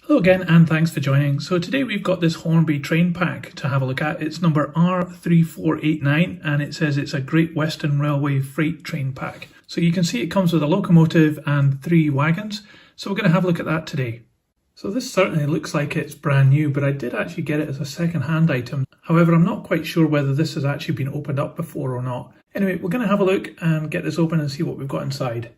Hello again and thanks for joining. So today we've got this Hornby train pack to have a look at. It's number R3489 and it says it's a Great Western Railway Freight Train Pack. So you can see it comes with a locomotive and 3 wagons. So we're going to have a look at that today. So this certainly looks like it's brand new, but I did actually get it as a second-hand item. However, I'm not quite sure whether this has actually been opened up before or not. Anyway, we're going to have a look and get this open and see what we've got inside.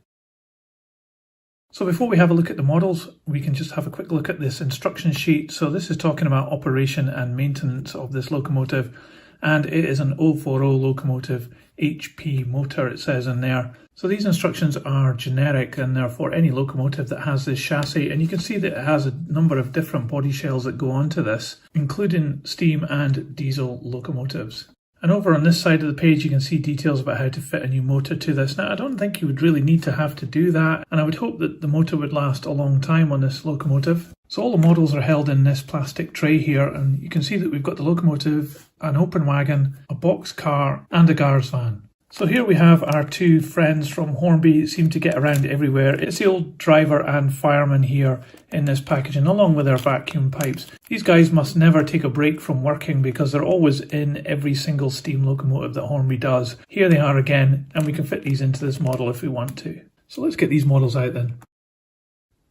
So before we have a look at the models, we can just have a quick look at this instruction sheet. So this is talking about operation and maintenance of this locomotive, and it is an 040 locomotive HP motor, it says in there. So these instructions are generic and they're for any locomotive that has this chassis, and you can see that it has a number of different body shells that go onto this, including steam and diesel locomotives. And over on this side of the page you can see details about how to fit a new motor to this. Now I don't think you would really need to have to do that, and I would hope that the motor would last a long time on this locomotive. So all the models are held in this plastic tray here, and you can see that we've got the locomotive, an open wagon, a box car and a guard's van. So here we have our 2 friends from Hornby, seem to get around everywhere. It's the old driver and fireman here in this packaging, along with their vacuum pipes. These guys must never take a break from working because they're always in every single steam locomotive that Hornby does. Here they are again, and we can fit these into this model if we want to. So let's get these models out then.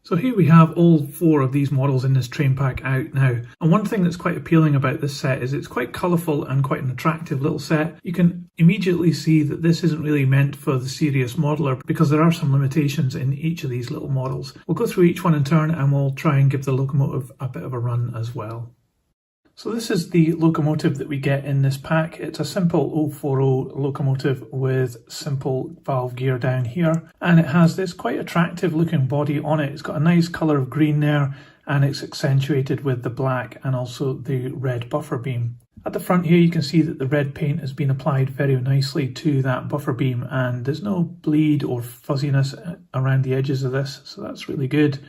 So here we have all 4 of these models in this train pack out now. And one thing that's quite appealing about this set is it's quite colourful and quite an attractive little set. You can immediately see that this isn't really meant for the serious modeler because there are some limitations in each of these little models. We'll go through each one in turn and we'll try and give the locomotive a bit of a run as well. So this is the locomotive that we get in this pack. It's a simple 040 locomotive with simple valve gear down here, and it has this quite attractive looking body on it. It's got a nice colour of green there, and it's accentuated with the black and also the red buffer beam. At the front here you can see that the red paint has been applied very nicely to that buffer beam, and there's no bleed or fuzziness around the edges of this, so that's really good.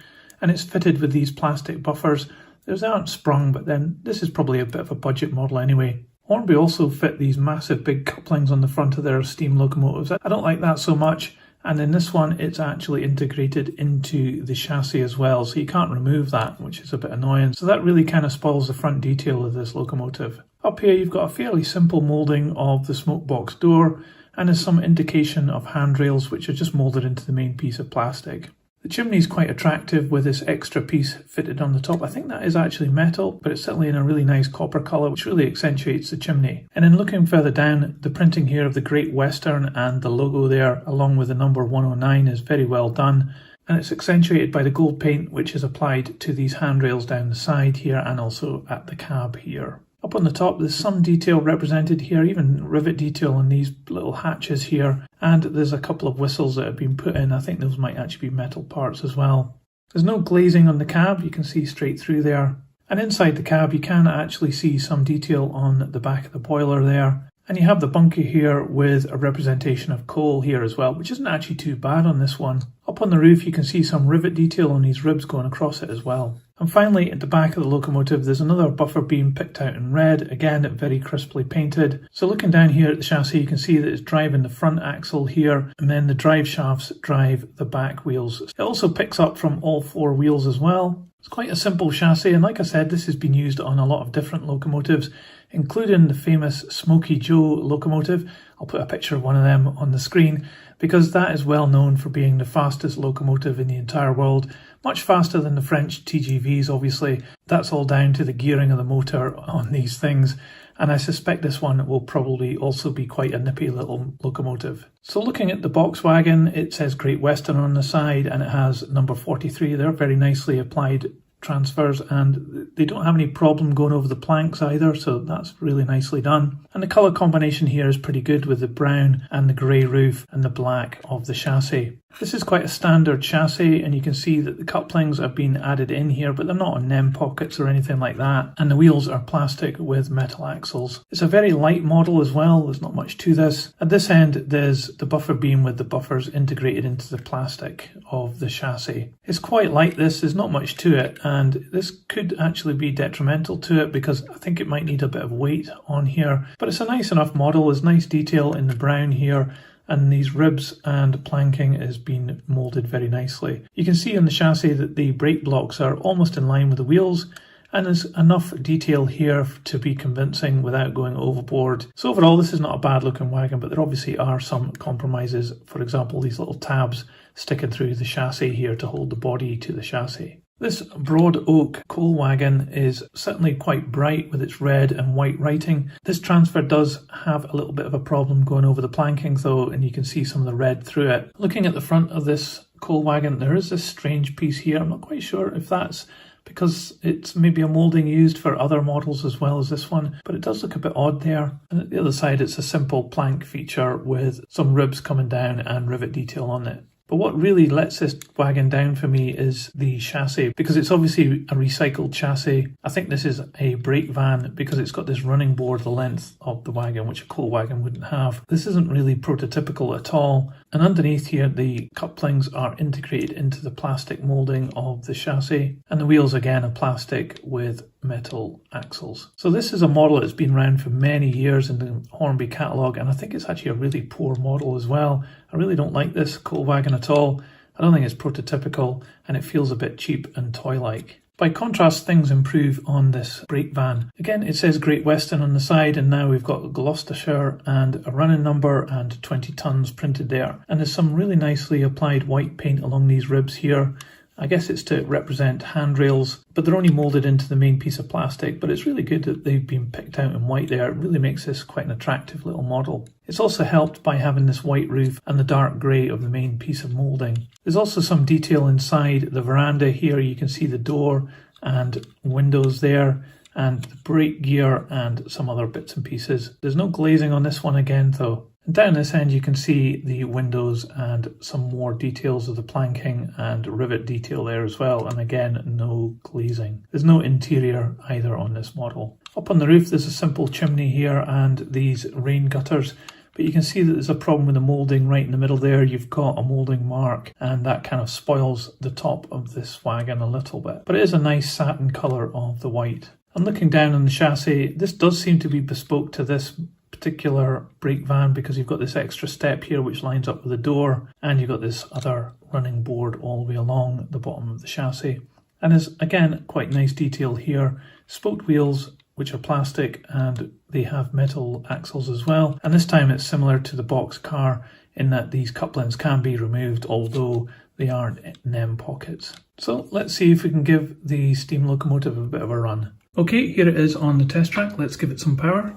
And it's fitted with these plastic buffers. Those aren't sprung, but then this is probably a bit of a budget model anyway. Hornby also fit these massive big couplings on the front of their steam locomotives. I don't like that so much, and in this one it's actually integrated into the chassis as well, so you can't remove that, which is a bit annoying. So that really kind of spoils the front detail of this locomotive. Up here you've got a fairly simple moulding of the smoke box door, and there's some indication of handrails which are just moulded into the main piece of plastic. The chimney is quite attractive with this extra piece fitted on the top. I think that is actually metal, but it's certainly in a really nice copper colour, which really accentuates the chimney. And then looking further down, the printing here of the Great Western and the logo there, along with the number 109, is very well done. And it's accentuated by the gold paint, which is applied to these handrails down the side here and also at the cab here. Up on the top there's some detail represented here, even rivet detail on these little hatches here, and there's a couple of whistles that have been put in. I think those might actually be metal parts as well. There's no glazing on the cab, you can see straight through there. And inside the cab you can actually see some detail on the back of the boiler there. And you have the bunker here with a representation of coal here as well, which isn't actually too bad on this one. Up on the roof you can see some rivet detail on these ribs going across it as well. And finally, at the back of the locomotive, there's another buffer beam picked out in red, again very crisply painted. So looking down here at the chassis, you can see that it's driving the front axle here, and then the drive shafts drive the back wheels. It also picks up from all 4 wheels as well. It's quite a simple chassis, and like I said, this has been used on a lot of different locomotives, including the famous Smoky Joe locomotive. I'll put a picture of one of them on the screen, because that is well known for being the fastest locomotive in the entire world. Much faster than the French TGVs, obviously. That's all down to the gearing of the motor on these things. And I suspect this one will probably also be quite a nippy little locomotive. So looking at the box wagon, it says Great Western on the side and it has number 43 there, very nicely applied transfers, and they don't have any problem going over the planks either, so that's really nicely done. And the colour combination here is pretty good with the brown and the grey roof and the black of the chassis. This is quite a standard chassis, and you can see that the couplings have been added in here, but they're not on NEM pockets or anything like that. And the wheels are plastic with metal axles. It's a very light model as well, there's not much to this. At this end, there's the buffer beam with the buffers integrated into the plastic of the chassis. It's quite light, there's not much to it, and this could actually be detrimental to it because I think it might need a bit of weight on here. But it's a nice enough model, there's nice detail in the brown here, and these ribs and planking is being moulded very nicely. You can see on the chassis that the brake blocks are almost in line with the wheels, and there's enough detail here to be convincing without going overboard. So overall, this is not a bad looking wagon, but there obviously are some compromises. For example, these little tabs sticking through the chassis here to hold the body to the chassis. This broad oak coal wagon is certainly quite bright with its red and white writing. This transfer does have a little bit of a problem going over the planking though, and you can see some of the red through it. Looking at the front of this coal wagon, there is this strange piece here. I'm not quite sure if that's because it's maybe a moulding used for other models as well as this one, but it does look a bit odd there. And at the other side, it's a simple plank feature with some ribs coming down and rivet detail on it. But what really lets this wagon down for me is the chassis, because it's obviously a recycled chassis. I think this is a brake van because it's got this running board the length of the wagon, which a coal wagon wouldn't have. This isn't really prototypical at all. And underneath here, the couplings are integrated into the plastic moulding of the chassis. And the wheels, again, are plastic with metal axles. So this is a model that's been around for many years in the Hornby catalogue, and I think it's actually a really poor model as well. I really don't like this coal wagon at all. I don't think it's prototypical, and it feels a bit cheap and toy-like. By contrast, things improve on this brake van. Again, it says Great Western on the side, and now we've got Gloucestershire and a running number and 20 tonnes printed there. And there's some really nicely applied white paint along these ribs here. I guess it's to represent handrails, but they're only moulded into the main piece of plastic, but it's really good that they've been picked out in white there. It really makes this quite an attractive little model. It's also helped by having this white roof and the dark grey of the main piece of moulding. There's also some detail inside the veranda here. You can see the door and windows there, and the brake gear and some other bits and pieces. There's no glazing on this one again though. And down this end you can see the windows and some more details of the planking and rivet detail there as well, and again no glazing. There's no interior either on this model. Up on the roof there's a simple chimney here and these rain gutters, but you can see that there's a problem with the moulding right in the middle there. You've got a moulding mark and that kind of spoils the top of this wagon a little bit. But it is a nice satin colour of the white. And looking down on the chassis, this does seem to be bespoke to this particular brake van because you've got this extra step here which lines up with the door, and you've got this other running board all the way along the bottom of the chassis. And there's again quite nice detail here. Spoked wheels which are plastic, and they have metal axles as well. And this time it's similar to the box car in that these couplings can be removed, although they aren't NEM pockets. So let's see if we can give the steam locomotive a bit of a run. Okay, here it is on the test track. Let's give it some power.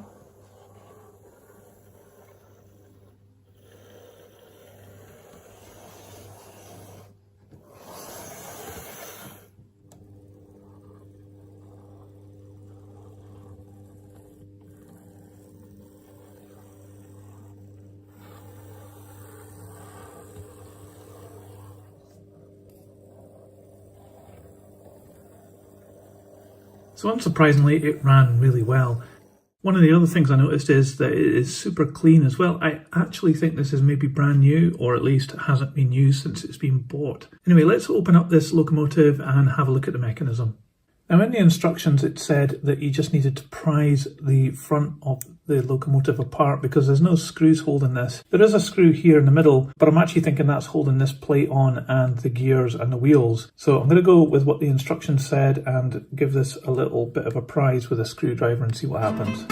So unsurprisingly, it ran really well. One of the other things I noticed is that it is super clean as well. I actually think this is maybe brand new, or at least hasn't been used since it's been bought. Anyway, let's open up this locomotive and have a look at the mechanism. Now in the instructions it said that you just needed to prise the front of the locomotive apart because there's no screws holding this. There is a screw here in the middle, but I'm actually thinking that's holding this plate on and the gears and the wheels. So I'm going to go with what the instructions said and give this a little bit of a prise with a screwdriver and see what happens.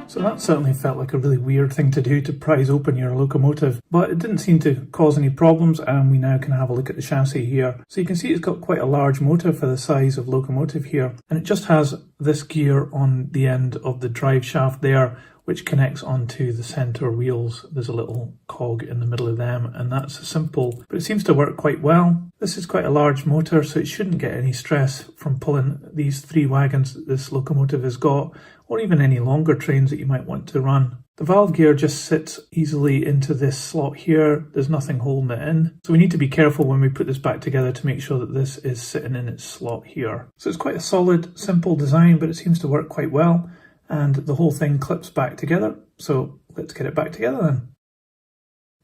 So that certainly felt like a really weird thing to do, to prise open your locomotive, but it didn't seem to cause any problems, and we now can have a look at the chassis here. So you can see it's got quite a large motor for the size of locomotive here, and it just has this gear on the end of the drive shaft there, which connects onto the centre wheels. There's a little cog in the middle of them, and that's simple, but it seems to work quite well. This is quite a large motor, so it shouldn't get any stress from pulling these 3 wagons that this locomotive has got, or even any longer trains that you might want to run. The valve gear just sits easily into this slot here. There's nothing holding it in. So we need to be careful when we put this back together to make sure that this is sitting in its slot here. So it's quite a solid, simple design, but it seems to work quite well. And the whole thing clips back together. So let's get it back together then.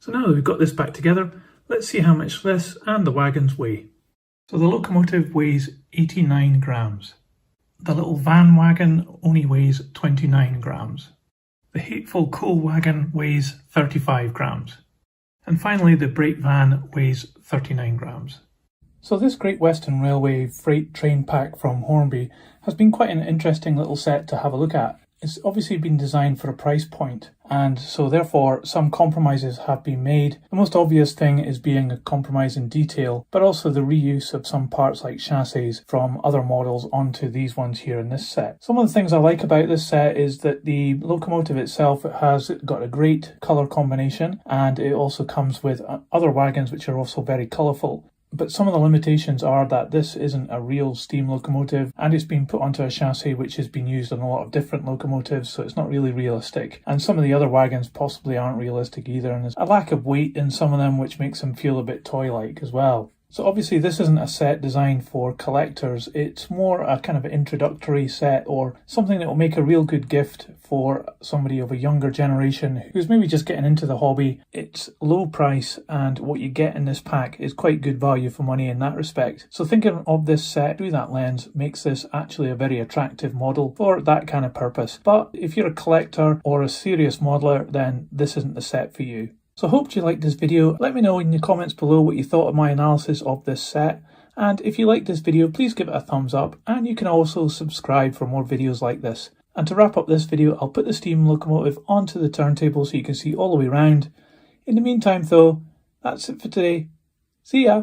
So now that we've got this back together, let's see how much this and the wagons weigh. So the locomotive weighs 89 grams. The little van wagon only weighs 29 grams. The hateful coal wagon weighs 35 grams. And finally the brake van weighs 39 grams. So this Great Western Railway Freight Train Pack from Hornby has been quite an interesting little set to have a look at. It's obviously been designed for a price point, and so therefore some compromises have been made. The most obvious thing is being a compromise in detail, but also the reuse of some parts like chassis from other models onto these ones here in this set. Some of the things I like about this set is that the locomotive itself has got a great colour combination, and it also comes with other wagons which are also very colourful. But some of the limitations are that this isn't a real steam locomotive, and it's been put onto a chassis which has been used on a lot of different locomotives, so it's not really realistic. And some of the other wagons possibly aren't realistic either, and there's a lack of weight in some of them which makes them feel a bit toy-like as well. So obviously this isn't a set designed for collectors, it's more a kind of introductory set or something that will make a real good gift for somebody of a younger generation who's maybe just getting into the hobby. It's low price and what you get in this pack is quite good value for money in that respect. So thinking of this set through that lens makes this actually a very attractive model for that kind of purpose. But if you're a collector or a serious modeler, then this isn't the set for you. So I hope you liked this video. Let me know in the comments below what you thought of my analysis of this set. And if you liked this video, please give it a thumbs up, and you can also subscribe for more videos like this. And to wrap up this video, I'll put the steam locomotive onto the turntable so you can see all the way around. In the meantime though, that's it for today. See ya!